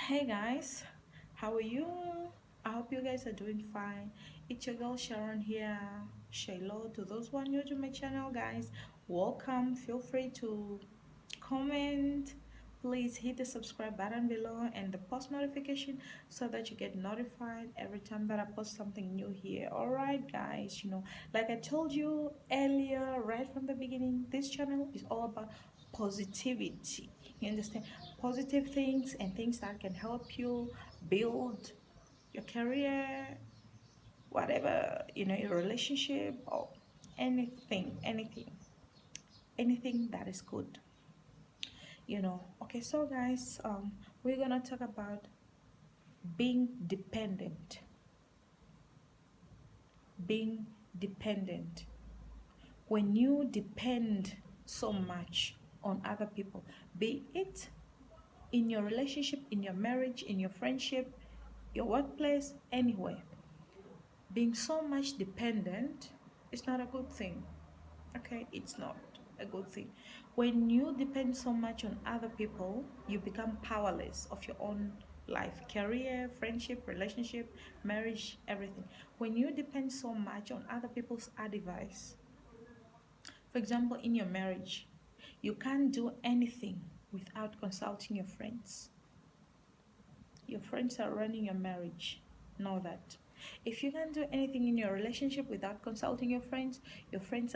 Hey guys, how are you? I hope you guys are doing fine. It's your girl Sharon here. Hello to those who are new to my channel, guys. Welcome. Feel free to comment. Please hit the subscribe button below and the post notification so that you get notified every time that I post something new here. Alright, guys, like I told you earlier, right from the beginning, this channel is all about positivity. You understand? Positive things and things that can help you build your career, whatever, your relationship, or anything that is good. Okay, so guys, we're gonna talk about being dependent. Being dependent. When you depend so much on other people, be it in your relationship, in your marriage, in your friendship, your workplace, anywhere, being so much dependent is not a good thing. Okay, it's not a good thing. When you depend so much on other people, you become powerless of your own life, career, friendship, relationship, marriage, everything. When you depend so much on other people's advice, for example, in your marriage, you can't do anything without consulting your friends. Your friends are running your marriage. Know that. If you can't do anything in your relationship without consulting your friends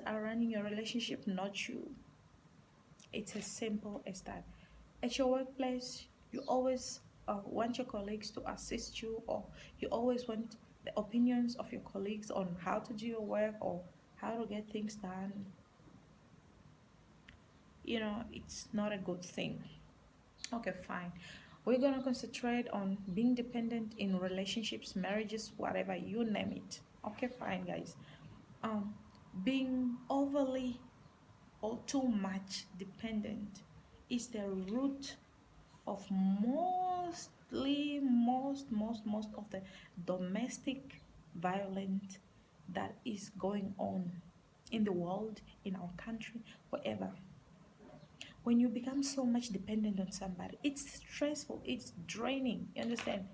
are running your relationship, not you. It's as simple as that. At your workplace, you always want your colleagues to assist you, or you always want the opinions of your colleagues on how to do your work or how to get things done. It's not a good thing. Okay, fine. We're gonna concentrate on being dependent in relationships, marriages, whatever you name it. Okay, fine, guys. Um, being overly or too much dependent is the root of most of the domestic violence that is going on in the world, in our country, wherever. When you become so much dependent on somebody, it's stressful, it's draining. You understand?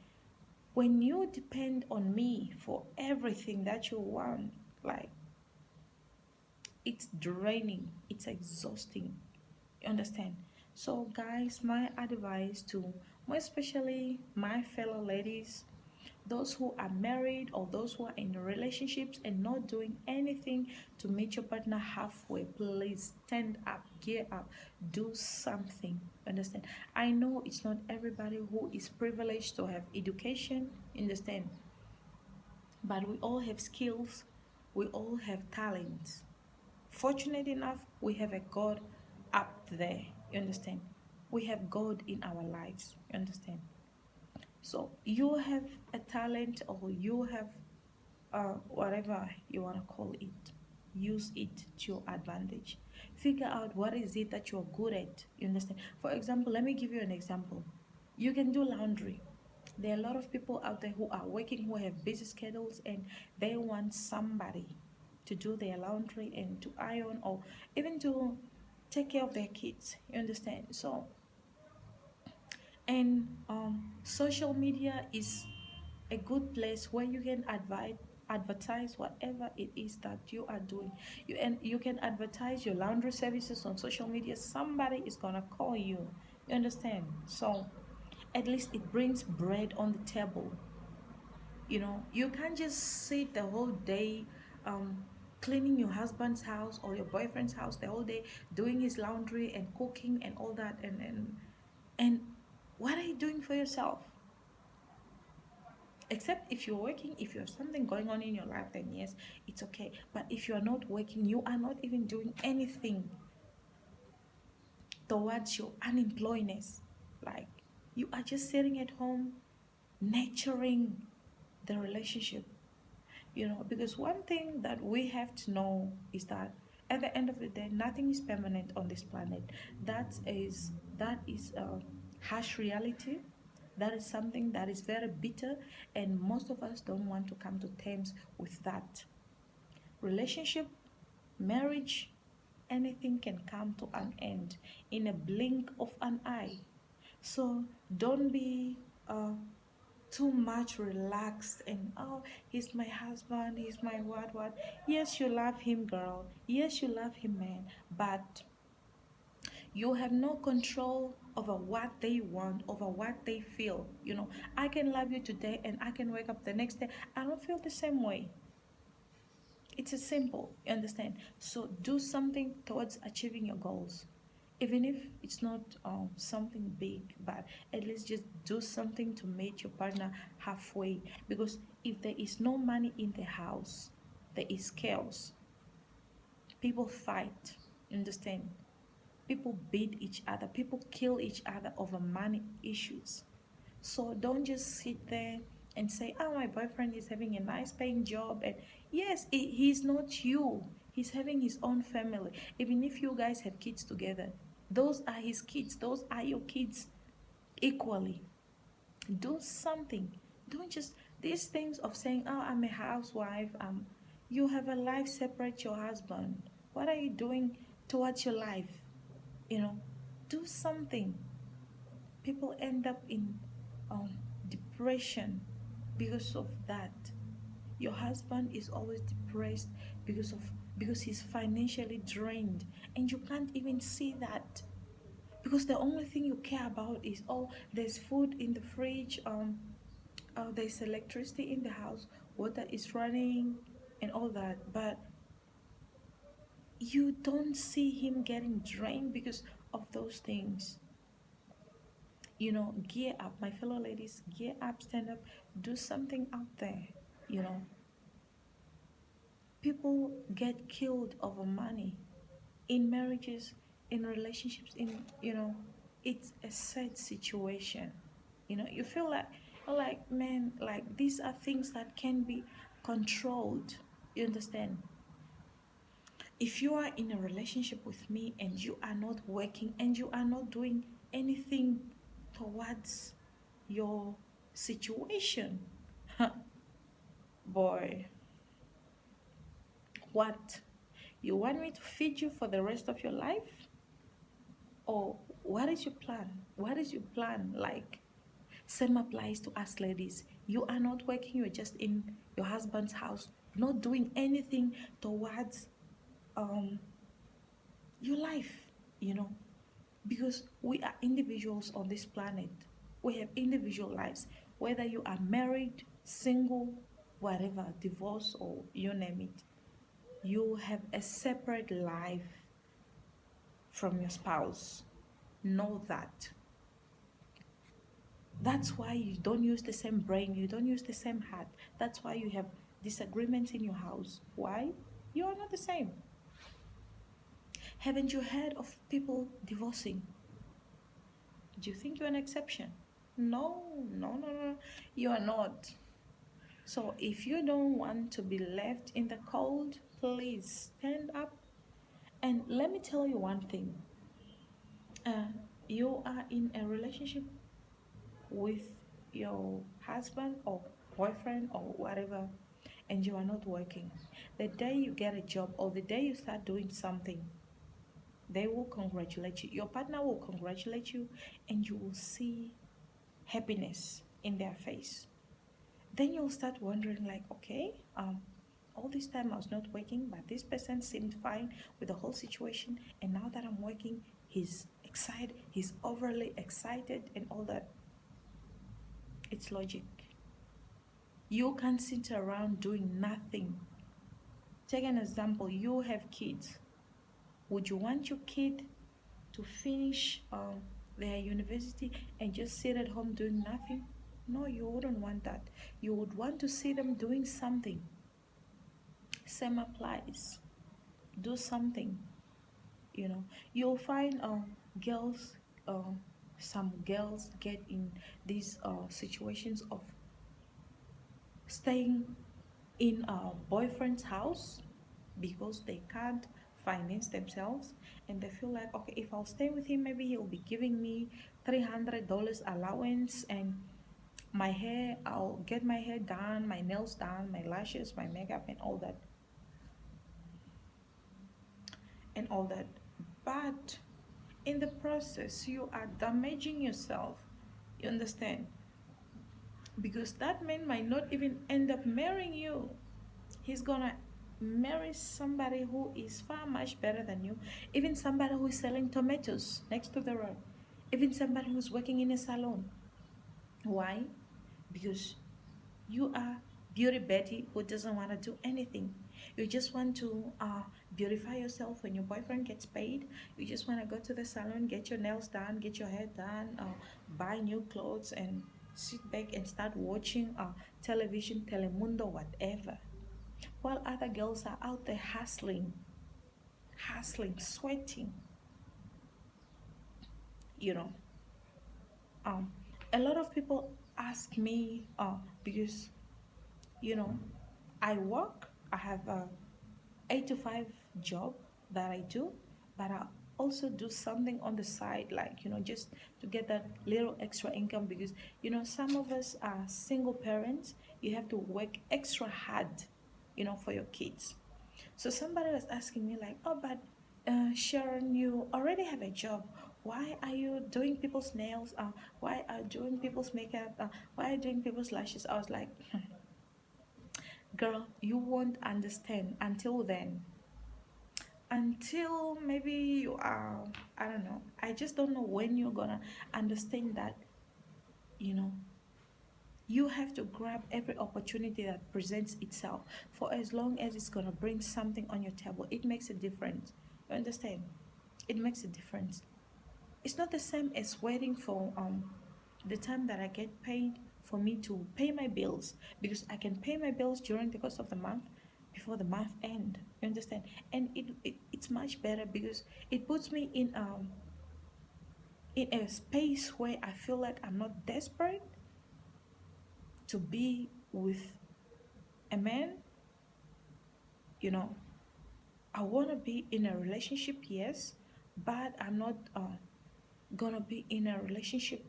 When you depend on me for everything that you want, like, it's draining, it's exhausting. You understand? So guys, my advice to more especially my fellow ladies, those who are married or those who are in relationships and not doing anything to meet your partner halfway, please stand up, gear up, do something. Understand? I know it's not everybody who is privileged to have education, understand, but we all have skills, we all have talents. Fortunate enough, we have a God up there, you understand? We have God in our lives, you understand? So you have a talent, or you have whatever you want to call it, use it to your advantage. Figure out what is it that you're good at, you understand? For example, let me give you an example. You can do laundry. There are a lot of people out there who are working, who have busy schedules, and they want somebody to do their laundry and to iron, or even to take care of their kids, you understand? So, and social media is a good place where you can advertise whatever it is that you are doing. You can advertise your laundry services on social media. Somebody is gonna call you, you understand? So at least it brings bread on the table. You can't just sit the whole day um cleaning your husband's house or your boyfriend's house the whole day, doing his laundry and cooking and all that, and what are you doing for yourself? Except if you're working, if you have something going on in your life, then yes, it's okay. But if you're not working, you are not even doing anything towards your unemployedness. Like, you are just sitting at home nurturing the relationship. Because one thing that we have to know is that at the end of the day, nothing is permanent on this planet. That is a harsh reality. That is something that is very bitter, and most of us don't want to come to terms with that. Relationship, marriage, anything can come to an end in a blink of an eye. So don't be uh, too much relaxed and oh, he's my husband, he's my what. Yes, you love him, girl. Yes, you love him, man. But you have no control over what they want, over what they feel. I can love you today and I can wake up the next day. I don't feel the same way. It's a simple, you understand? So do something towards achieving your goals. Even if it's not something big, but at least just do something to meet your partner halfway. Because if there is no money in the house, there is chaos. People fight, understand? People beat each other, people kill each other over money issues. So don't just sit there and say, oh, my boyfriend is having a nice paying job. And yes, he's not you, he's having his own family. Even if you guys have kids together, those are his kids, those are your kids equally. Do something. Don't just these things of saying, oh, I'm a housewife. You have a life separate your husband. What are you doing towards your life? you know do something. People end up in um, depression because of that. Your husband is always depressed because he's financially drained, and you can't even see that because the only thing you care about is, oh, there's food in the fridge, there's electricity in the house, water is running, and all that. But you don't see him getting drained because of those things. Gear up, my fellow ladies, gear up, stand up, do something out there. you know People get killed over money in marriages, in relationships, it's a sad situation. You feel like, man, like these are things that can be controlled. You understand? If you are in a relationship with me and you are not working and you are not doing anything towards your situation, boy, what? You want me to feed you for the rest of your life? Or what is your plan? What is your plan? Like, same applies to us ladies. You are not working, you're just in your husband's house, not doing anything towards um your life, you know, because we are individuals on this planet. We have individual lives, whether you are married, single, whatever, divorce, or you name it. You have a separate life from your spouse. Know that. That's why you don't use the same brain, you don't use the same heart. That's why you have disagreements in your house. Why? You are not the same. Haven't you heard of people divorcing? Do you think you're an exception? No, no, no, no. You are not. So if you don't want to be left in the cold, please stand up. And let me tell you one thing. Uh, you are in a relationship with your husband or boyfriend or whatever, and you are not working. The day you get a job or the day you start doing something, they will congratulate you. Your partner will congratulate you, and you will see happiness in their face. Then you'll start wondering, like, okay, all this time I was not working, but this person seemed fine with the whole situation, and now that I'm working, he's excited, he's overly excited, and all that. It's logic. You can't sit around doing nothing. Take an example, you have kids. Would you want your kid to finish their university and just sit at home doing nothing? No, you wouldn't want that. You would want to see them doing something. Same applies. Do something. You'll find girls, uh, some girls get in these situations of staying in a boyfriend's house because they can't finance themselves, and they feel like, okay, if I'll stay with him, maybe he'll be giving me $300 allowance, and my hair, I'll get my hair done, my nails done, my lashes, my makeup, and all that. But in the process, you are damaging yourself. You understand? because that man might not even end up marrying you. He's gonna marry somebody who is far much better than you, even somebody who is selling tomatoes next to the road, even somebody who's working in a salon. Why? Because you are beauty Betty who doesn't want to do anything. You just want to beautify yourself when your boyfriend gets paid. You just want to go to the salon, get your nails done, get your hair done, buy new clothes, and sit back and start watching television, Telemundo, whatever. While other girls are out there hustling, hustling, sweating, you know. Um, a lot of people ask me, because you know, I work. I have a 8 to 5 job that I do, but I also do something on the side, like just to get that little extra income because some of us are single parents. You have to work extra hard, for your kids. So somebody was asking me like, "Oh, but Sharon, you already have a job. Why are you doing people's nails? Why are you doing people's makeup? Why are you doing people's lashes?" I was like, "Girl, you won't understand until then. Until maybe you are, I don't know. I just don't know when you're gonna understand that. You know, you have to grab every opportunity that presents itself for as long as it's gonna bring something on your table. It makes a difference. You understand? It makes a difference. It's not the same as waiting for the time that I get paid for me to pay my bills, because I can pay my bills during the course of the month before the month end. You understand? And it's much better because it puts me in a space where I feel like I'm not desperate to be with a man. You know, I want to be in a relationship, yes, but I'm not gonna be in a relationship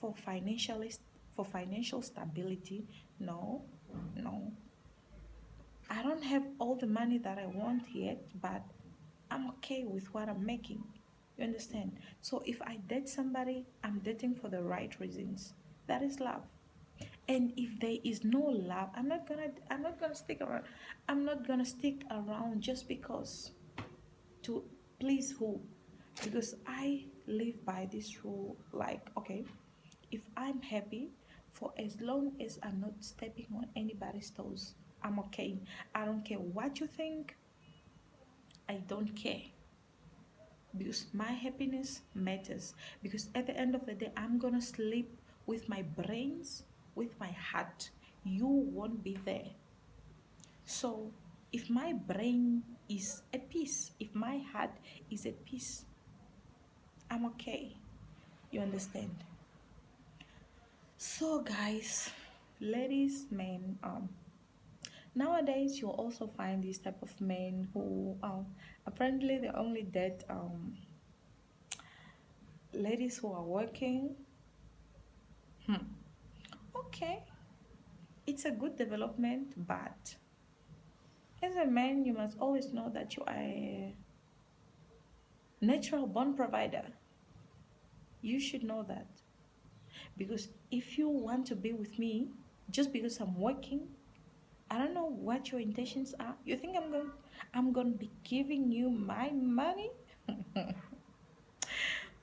for financial stability. No, no. I don't have all the money that I want yet, but I'm okay with what I'm making. You understand? So if I date somebody, I'm dating for the right reasons. That is love. And if there is no love, I'm not gonna stick around. I'm not gonna stick around just because to please who? Because I live by this rule, like, okay, if I'm happy, for as long as I'm not stepping on anybody's toes, I'm okay. I don't care what you think. I don't care, because my happiness matters. Because at the end of the day, I'm gonna sleep with my brains, with my heart. You won't be there. So if my brain is at peace, if my heart is at peace, I'm okay. You understand? So guys, ladies, men, nowadays you'll also find this type of men who apparently they only date ladies who are working. Hmm. Okay, it's a good development, but as a man, you must always know that you are a natural born provider. You should know that. Because if you want to be with me just because I'm working, I don't know what your intentions are. You think I'm going to be giving you my money?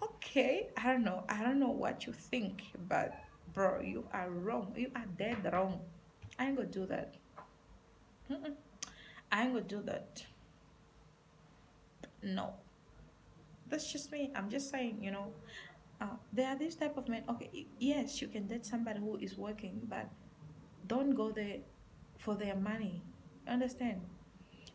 Okay, I don't know. I don't know what you think, but bro, you are wrong. You are dead wrong. I ain't gonna do that. Mm-mm. I ain't gonna do that. No, that's just me. I'm just saying, there are this type of men. Okay, yes, you can date somebody who is working, but don't go there for their money. Understand?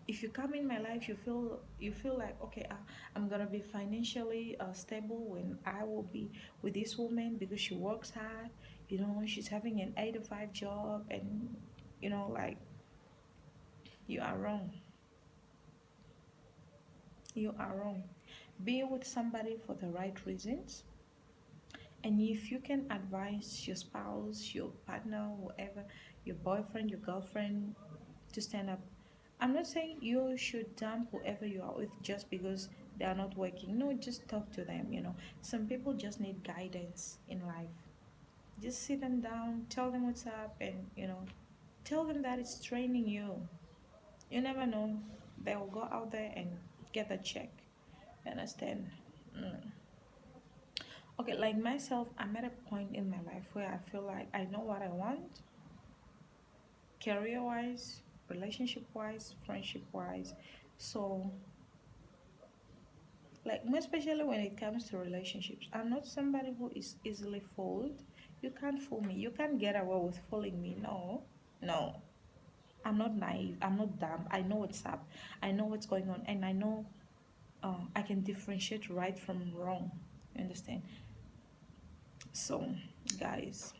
If you come in my life, you feel like, okay, I'm gonna be financially stable when I will be with this woman because she works hard. She's having an 8 to 5 job, and like, you are wrong. You are wrong. Be with somebody for the right reasons. And if you can advise your spouse, your partner, whoever, your boyfriend, your girlfriend, to stand up. I'm not saying you should dump whoever you are with just because they are not working. No, just talk to them. Some people just need guidance in life. Just sit them down, tell them what's up, and tell them that it's training you. You never know, they'll go out there and get a check. You understand? Mm. Okay, like myself, I'm at a point in my life where I feel like I know what I want, career wise, relationship wise, friendship wise. So, like, more especially when it comes to relationships, I'm not somebody who is easily fooled. You can't fool me. You can't get away with fooling me. No, no. I'm not naive. I'm not dumb. I know what's up. I know what's going on, and I know I can differentiate right from wrong. You understand? So, guys,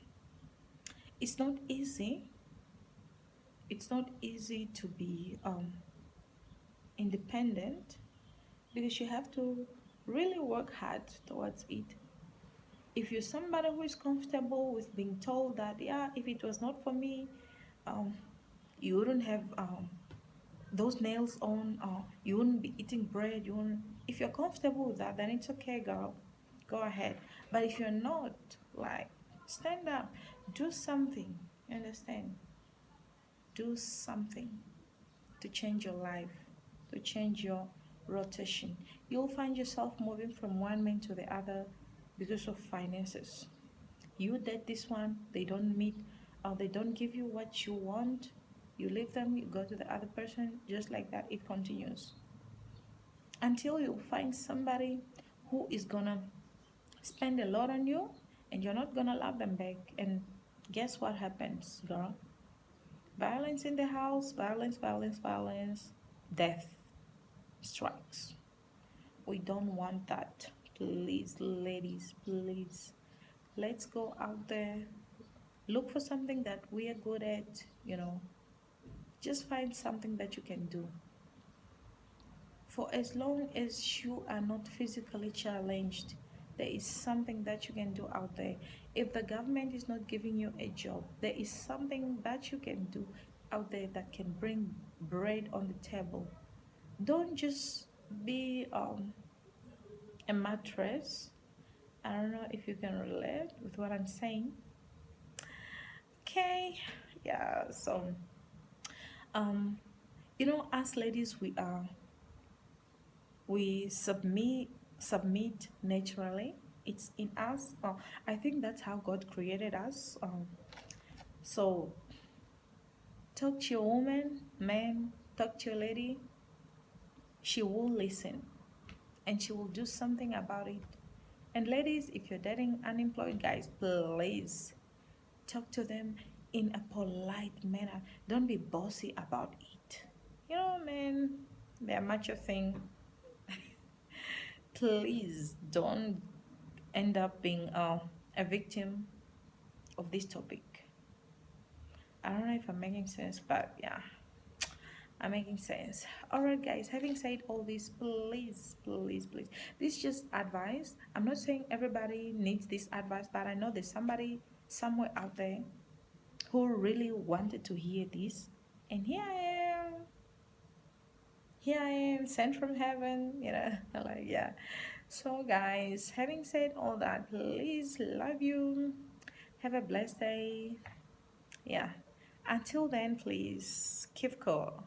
it's not easy. It's not easy to be independent because you have to really work hard towards it. If you're somebody who is comfortable with being told that, yeah, if it was not for me, um, you wouldn't have those nails on, you wouldn't be eating bread, you wouldn't. If you're comfortable with that, then it's okay, girl. Go ahead. But if you're not, like, stand up, do something. You understand? Do something to change your life, to change your rotation. You'll find yourself moving from one man to the other because of finances. You date this one, they don't meet, or they don't give you what you want. You leave them, you go to the other person, just like that, it continues until you find somebody who is gonna spend a lot on you and you're not gonna love them back. And guess what happens, girl? Violence in the house, violence, violence, violence, death strikes. We don't want that. Please, ladies, please. Let's go out there. Look for something that we are good at. Just find something that you can do. For as long as you are not physically challenged, there is something that you can do out there. If the government is not giving you a job, there is something that you can do out there that can bring bread on the table. Don't just be a mattress. I don't know if you can relate with what I'm saying. Okay, yeah. So, um, as ladies, we submit naturally. It's in us. I think that's how God created us. So talk to your woman, man. Talk to your lady. She will listen, and she will do something about it. And ladies, if you're dating unemployed guys, please talk to them in a polite manner. Don't be bossy about it. Man, they're macho thing. Please don't end up being a victim of this topic. I don't know if I'm making sense, but yeah, I'm making sense. Alright, guys, having said all this, please, please, please, this is just advice. I'm not saying everybody needs this advice, but I know there's somebody somewhere out there who really wanted to hear this. And here I am. Here I am, sent from heaven. Like, yeah. So, guys, having said all that, please, love you. Have a blessed day. Yeah. Until then, please keep cool.